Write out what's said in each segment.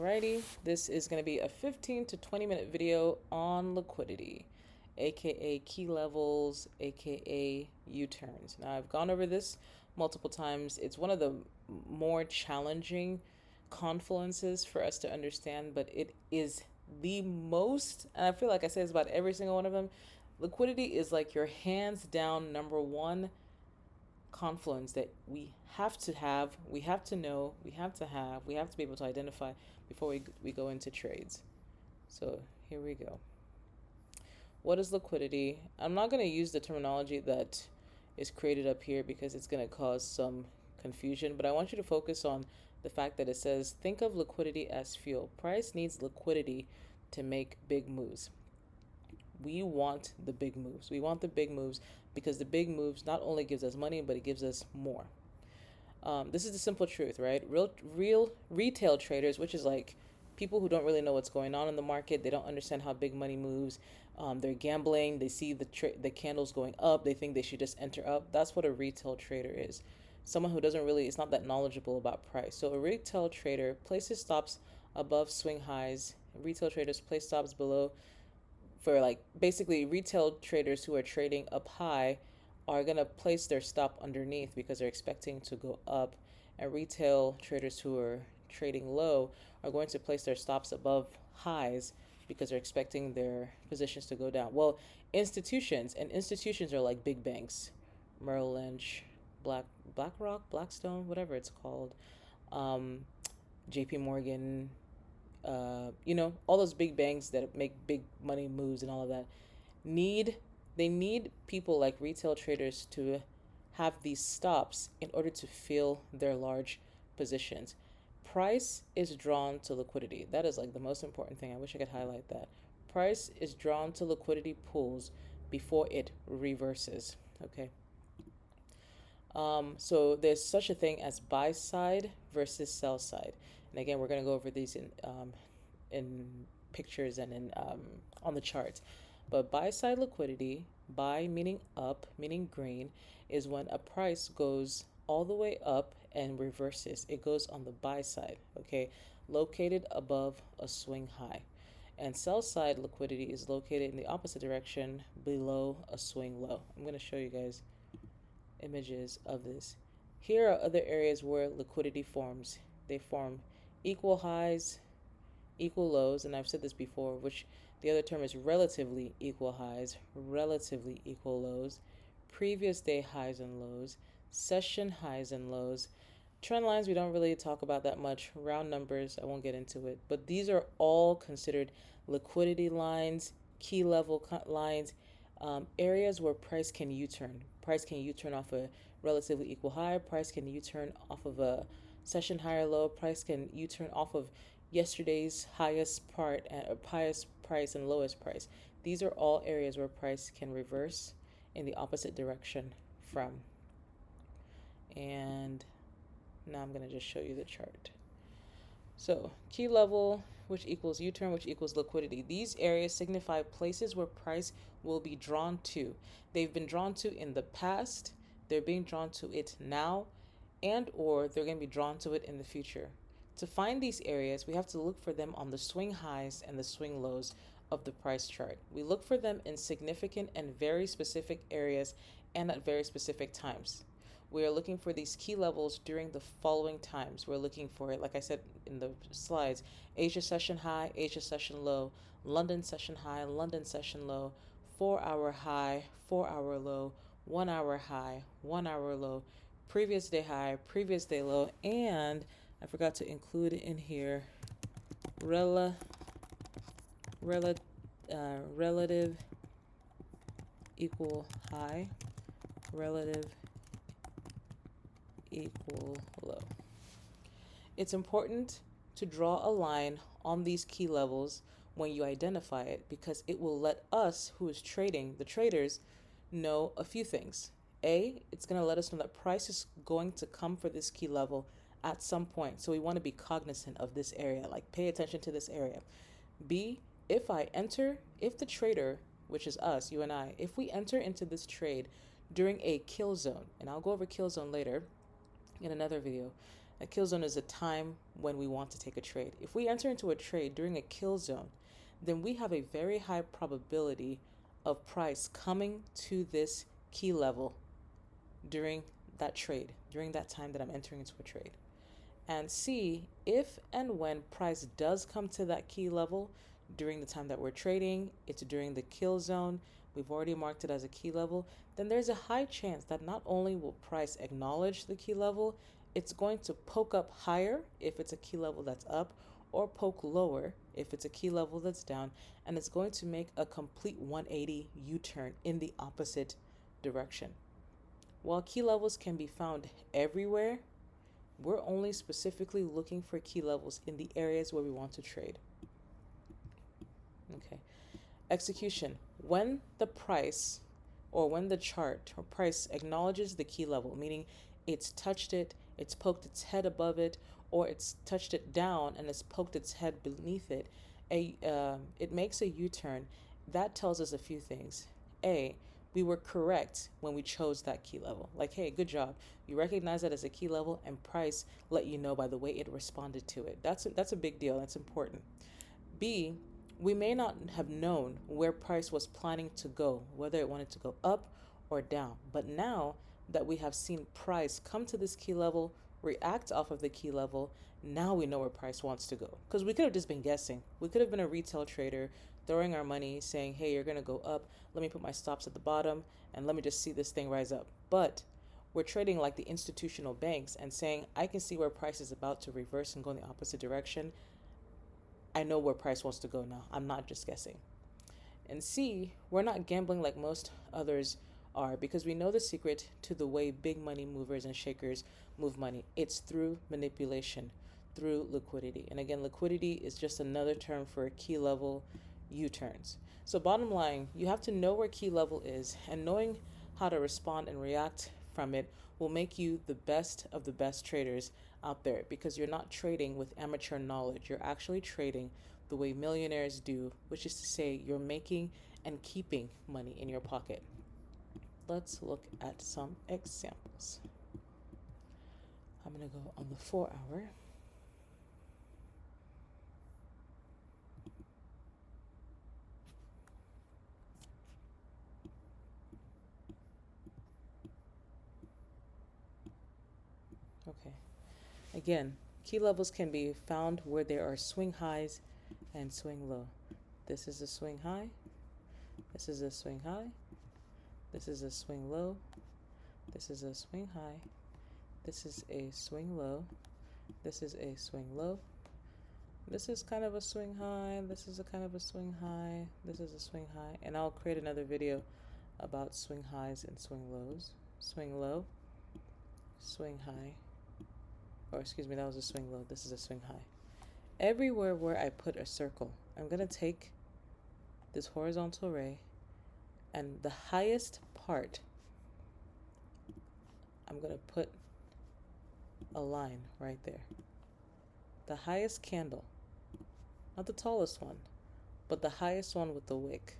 Alrighty, this is going to be a 15 to 20 minute video on liquidity, aka key levels, aka U-turns. Now, I've gone over this multiple times. It's one of the more challenging confluences for us to understand, but it is the most, and I feel like I say this about every single one of them. Liquidity is like your hands down number one confluence that we have to have, we have to know, we have to have, we have to be able to identify before we go into trades. So here we go. What is liquidity? I'm not going to use the terminology that is created up here because it's going to cause some confusion, but I want you to focus on the fact that it says, think of liquidity as fuel. Price needs liquidity to make big moves. We want the big moves. We want the big moves because the big moves not only gives us money, but it gives us more. This is the simple truth, right? Real retail traders, which is like people who don't really know what's going on in the market. They don't understand how big money moves. They're gambling. They see the candles going up. They think they should just enter up. That's what a retail trader is. Someone who doesn't really, is not that knowledgeable about price. So a retail trader places stops above swing highs. Retail traders place stops below. For like basically retail traders who are trading up high are going to place their stop underneath because they're expecting to go up, and retail traders who are trading low are going to place their stops above highs because they're expecting their positions to go down. Well, institutions are like big banks, Merrill Lynch, BlackRock, Blackstone, whatever it's called, JP Morgan, all those big banks that make big money moves and all of that they need people like retail traders to have these stops in order to fill their large positions. Price is drawn to liquidity. That is like the most important thing. I wish I could highlight that. Price is drawn to liquidity pools before it reverses. Okay. So there's such a thing as buy side versus sell side. And again, we're going to go over these in pictures and in on the charts. But buy side liquidity, buy meaning up, meaning green, is when a price goes all the way up and reverses. It goes on the buy side, okay, located above a swing high. And sell side liquidity is located in the opposite direction, below a swing low. I'm going to show you guys images of this. Here are other areas where liquidity forms. They form equal highs, equal lows, and I've said this before, which the other term is relatively equal highs, relatively equal lows, previous day highs and lows, session highs and lows. Trend lines we don't really talk about that much. Round numbers, I won't get into it, but these are all considered liquidity lines, key level lines, areas where price can U-turn. Price can U-turn off a relatively equal high. Price can U-turn off of a session high or low. Price can U-turn off of yesterday's highest price and lowest price. These are all areas where price can reverse in the opposite direction from. And now I'm going to just show you the chart. So key level, which equals U-turn, which equals liquidity. These areas signify places where price will be drawn to. They've been drawn to in the past, they're being drawn to it now, and or they're going to be drawn to it in the future. To find these areas, we have to look for them on the swing highs and the swing lows of the price chart. We look for them in significant and very specific areas and at very specific times. We are looking for these key levels during the following times. We're looking for it, like I said in the slides, Asia session high, Asia session low, London session high, London session low, 4-hour high, 4-hour low, 1-hour high, 1-hour low, previous day high, previous day low, and I forgot to include in here relative equal high, relative equal low. It's important to draw a line on these key levels when you identify it because it will let us who is trading, the traders, know a few things. A, it's going to let us know that price is going to come for this key level at some point. So we want to be cognizant of this area, like pay attention to this area. B, if the trader, which is us, you and I, if we enter into this trade during a kill zone, and I'll go over kill zone later in another video, A kill zone is a time when we want to take a trade. If we enter into a trade during a kill zone, then we have a very high probability of price coming to this key level during that trade, during that time that I'm entering into a trade. And see if and when price does come to that key level during the time that we're trading, it's during the kill zone, we've already marked it as a key level, then there's a high chance that not only will price acknowledge the key level, it's going to poke up higher if it's a key level that's up, or poke lower if it's a key level that's down, and it's going to make a complete 180 U-turn in the opposite direction. While key levels can be found everywhere, we're only specifically looking for key levels in the areas where we want to trade. Okay. Execution. When the price or when the chart or price acknowledges the key level, meaning it's touched it, it's poked its head above it, or it's touched it down and it's poked its head beneath it, it makes a U-turn. That tells us a few things. A, we were correct when we chose that key level. Like, hey, good job. You recognize that as a key level, and price let you know by the way it responded to it. That's a big deal. That's important. B, we may not have known where price was planning to go, whether it wanted to go up or down. But now that we have seen price come to this key level, react off of the key level, now we know where price wants to go. Because we could have just been guessing. We could have been a retail trader throwing our money, saying, hey, you're going to go up. Let me put my stops at the bottom and let me just see this thing rise up. But we're trading like the institutional banks and saying, I can see where price is about to reverse and go in the opposite direction. I know where price wants to go now. I'm not just guessing. And C, we're not gambling like most others are, because we know the secret to the way big money movers and shakers move money. It's through manipulation, through liquidity. And again, liquidity is just another term for key level U-turns. So bottom line, you have to know where key level is, and knowing how to respond and react from it will make you the best of the best traders out there, because you're not trading with amateur knowledge. You're actually trading the way millionaires do, which is to say you're making and keeping money in your pocket. Let's look at some examples. I'm going to go on the 4-hour. Okay. Again, key levels can be found where there are swing highs and swing low. This is a swing high. This is a swing high. This is a swing low. This is a swing high. This is a swing low. This is a swing low. This is kind of a swing high. This is a kind of a swing high. This is a swing high. And I'll create another video about swing highs and swing lows. Swing low, swing high. Or excuse me, that was a swing low. This is a swing high. Everywhere where I put a circle, I'm going to take this horizontal ray, and the highest part, I'm going to put a line right there. The highest candle, not the tallest one, but the highest one with the wick.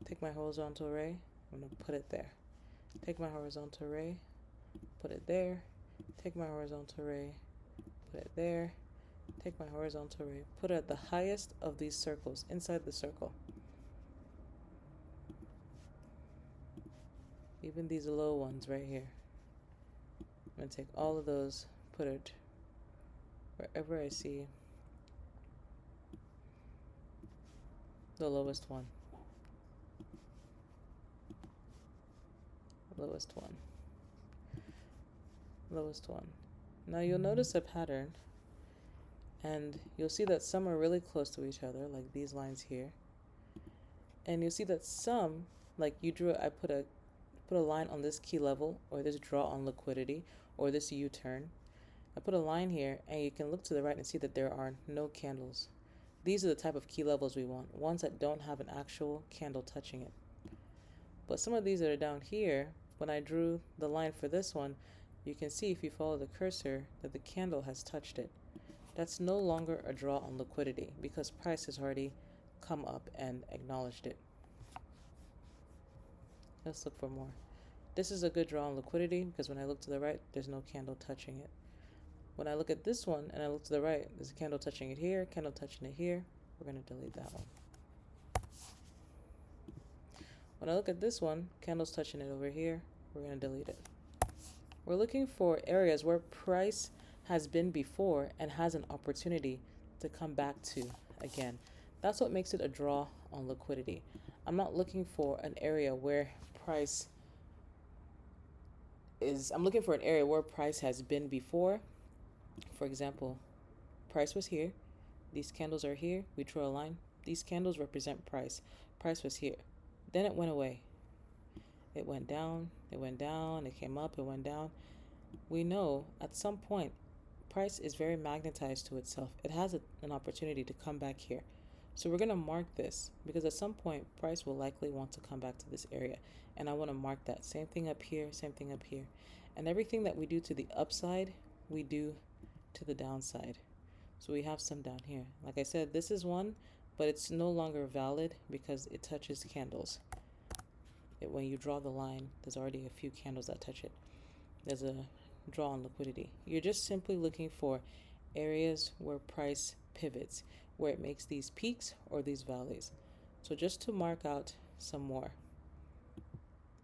Take my horizontal ray, I'm going to put it there. Take my horizontal ray, put it there. Take my horizontal ray, put it there. Take my horizontal ray, put it at the highest of these circles, inside the circle. Even these low ones right here. I'm going to take all of those, put it wherever I see the lowest one. Lowest one. Lowest one. Now you'll notice a pattern, and you'll see that some are really close to each other, like these lines here. And you'll see that some, like I put a line on this key level, or this draw on liquidity, or this U-turn. I put a line here, and you can look to the right and see that there are no candles. These are the type of key levels we want, ones that don't have an actual candle touching it. But some of these that are down here, when I drew the line for this one, you can see if you follow the cursor that the candle has touched it. That's no longer a draw on liquidity, because price has already come up and acknowledged it. Let's look for more. This is a good draw on liquidity, because when I look to the right, there's no candle touching it. When I look at this one and I look to the right, there's a candle touching it here, candle touching it here. We're going to delete that one. When I look at this one, candles touching it over here, we're going to delete it. We're looking for areas where price has been before and has an opportunity to come back to again. That's what makes it a draw on liquidity. I'm not looking for an area where price is, I'm looking for an area where price has been before. For example, price was here. These candles are here. We draw a line. These candles represent price. Price was here. Then it went away. It went down. It went down. It came up. It went down. We know at some point, price is very magnetized to itself. It has an opportunity to come back here. So we're going to mark this because at some point, price will likely want to come back to this area. And I want to mark that. Same thing up here, same thing up here. And everything that we do to the upside, we do to the downside. So we have some down here. Like I said, this is one, but it's no longer valid because it touches candles. When you draw the line, there's already a few candles that touch it. There's a draw on liquidity. You're just simply looking for areas where price pivots, where it makes these peaks or these valleys. So just to mark out some more.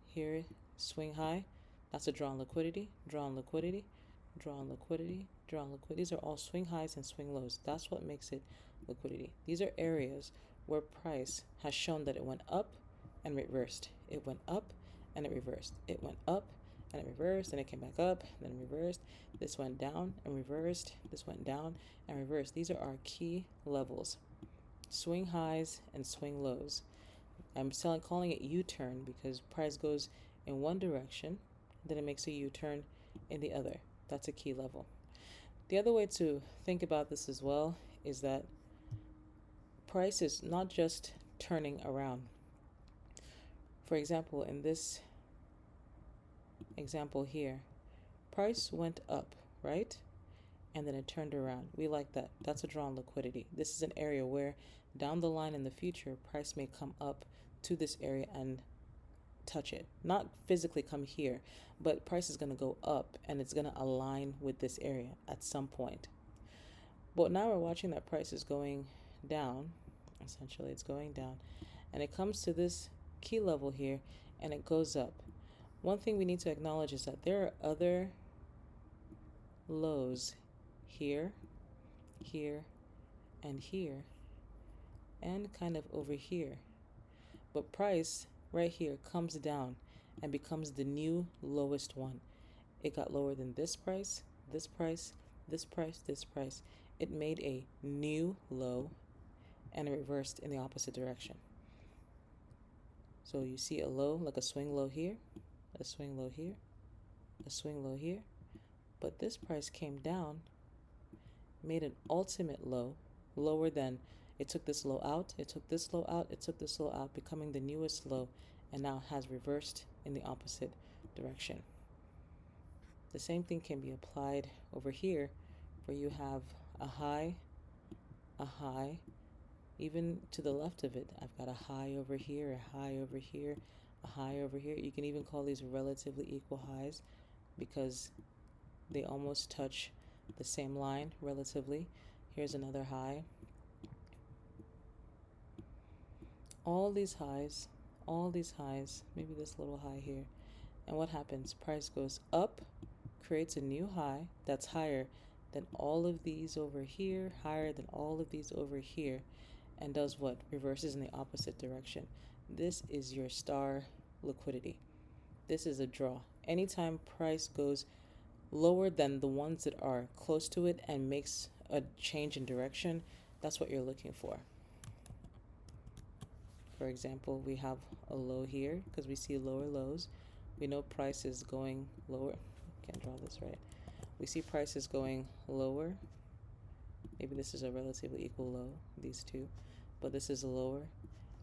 Here, swing high, that's a draw on liquidity, draw on liquidity, draw on liquidity, draw on liquidity. These are all swing highs and swing lows. That's what makes it liquidity. These are areas where price has shown that it went up and reversed. It went up and it reversed. It went up and it reversed, and it came back up, then it reversed. This went down and reversed. This went down and reversed. These are our key levels. Swing highs and swing lows. I'm calling it U-turn because price goes in one direction, then it makes a U-turn in the other. That's a key level. The other way to think about this as well is that price is not just turning around. For example, in this example here, price went up, right? And then it turned around. We like that. That's a draw on liquidity. This is an area where down the line in the future, price may come up to this area and touch it. Not physically come here, but price is going to go up and it's going to align with this area at some point. But now we're watching that price is going down. Essentially, it's going down. And it comes to this key level here and it goes up. One thing we need to acknowledge is that there are other lows here, here, and here, and kind of over here. But price right here comes down and becomes the new lowest one. It got lower than this price, this price, this price, this price. It made a new low and it reversed in the opposite direction. So you see a low, like a swing low here, a swing low here, a swing low here. But this price came down, made an ultimate low, lower than, it took this low out, it took this low out, it took this low out, becoming the newest low, and now has reversed in the opposite direction. The same thing can be applied over here, where you have a high, even to the left of it. I've got a high over here, a high over here, a high over here. You can even call these relatively equal highs because they almost touch the same line relatively. Here's another high. All these highs, maybe this little high here. And what happens? Price goes up, creates a new high that's higher than all of these over here, higher than all of these over here, and does what? Reverses in the opposite direction. This is your star liquidity. This is a draw. Anytime price goes lower than the ones that are close to it and makes a change in direction, that's what you're looking for. For example, we have a low here because we see lower lows. We know price is going lower. Can't draw this right. We see prices going lower. Maybe this is a relatively equal low, these two, but this is a lower.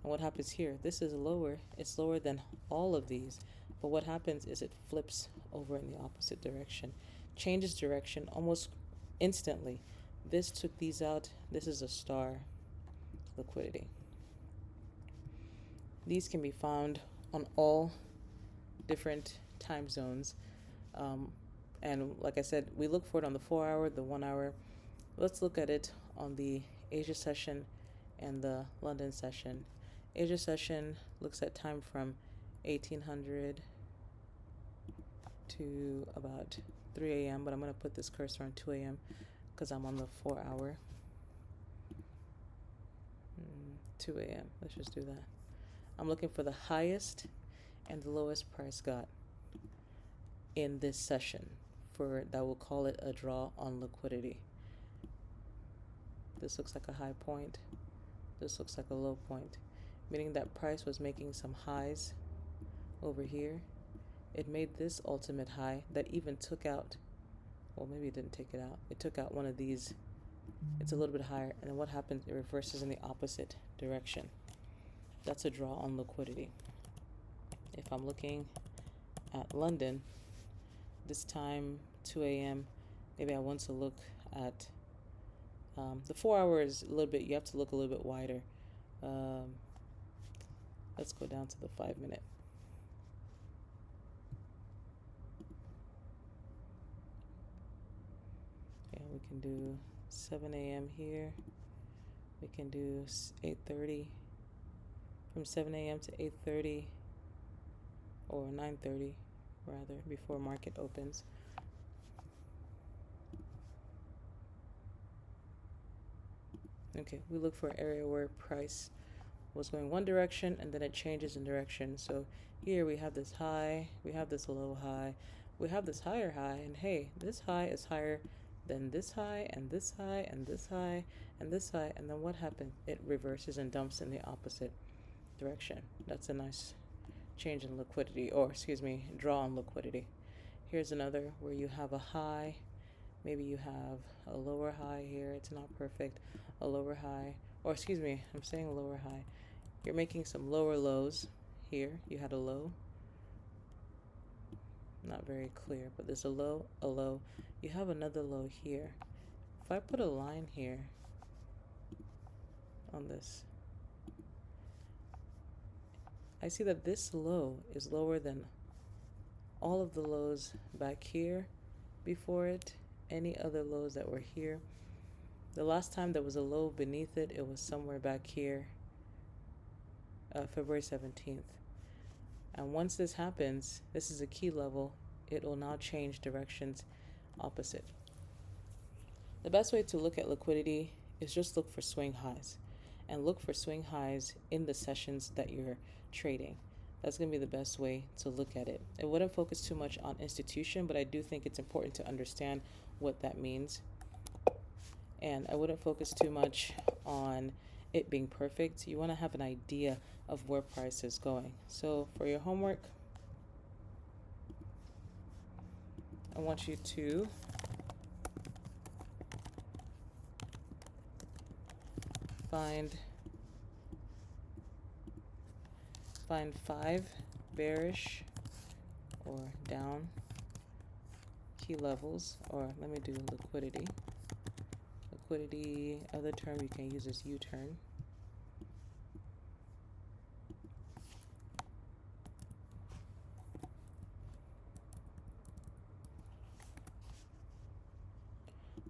And what happens here? This is lower. It's lower than all of these. But what happens is it flips over in the opposite direction, changes direction almost instantly. This took these out. This is a star liquidity. These can be found on all different time zones. And like I said, we look for it on the 4 hour, the 1 hour. Let's look at it on the Asia session and the London session. Asia session looks at time from 1800 to about 3 a.m., but I'm going to put this cursor on 2 a.m. because I'm on the 4 hour. 2 a.m. Let's just do that. I'm looking for the highest and the lowest price got in this session for that. We'll call it a draw on liquidity. This looks like a high point. This looks like a low point, meaning that price was making some highs over here. It made this ultimate high that even took out, well, maybe it didn't take it out. It took out one of these. It's a little bit higher, and then what happens? It reverses in the opposite direction. That's a draw on liquidity. If I'm looking at London, this time 2 a.m., maybe I want to look at the 4 hour is a little bit, you have to look a little bit wider. Let's go down to the 5 minute. Yeah, we can do 7 a.m. here. We can do 8:30. From 7 a.m. to 8:30 or 9:30 rather, before market opens. Okay, we look for an area where price was going one direction and then it changes in direction. So here we have this high, we have this low high, we have this higher high, and hey, this high is higher than this high and this high and this high and this high, and then what happened? It reverses and dumps in the opposite direction. That's a nice change in liquidity, or excuse me, draw on liquidity. Here's another where you have a high, maybe you have a lower high here, it's not perfect, a lower high, or excuse me, I'm saying lower high. You're making some lower lows here. You had a low, not very clear, but there's a low, you have another low here. If I put a line here on this, I see that this low is lower than all of the lows back here before it, any other lows that were here. The last time there was a low beneath it, it was somewhere back here, February 17th. And once this happens, this is a key level, it will now change directions opposite. The best way to look at liquidity is just look for swing highs, and look for swing highs in the sessions that you're trading. That's going to be the best way to look at it. It wouldn't focus too much on institution, but I do think it's important to understand what that means. And I wouldn't focus too much on it being perfect. You want to have an idea of where price is going. So for your homework, I want you to find 5 bearish or down key levels, or let me do liquidity. Liquidity, other term you can use is U-turn.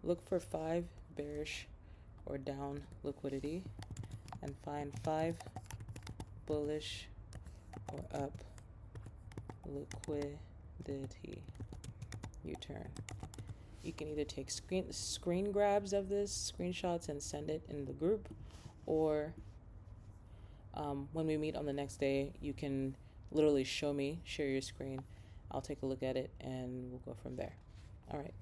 Look for 5 bearish or down liquidity, and find 5 bullish or up liquidity, U-turn. You can either take screen grabs of this, screenshots, and send it in the group, or when we meet on the next day, you can literally share your screen. I'll take a look at it and we'll go from there. All right.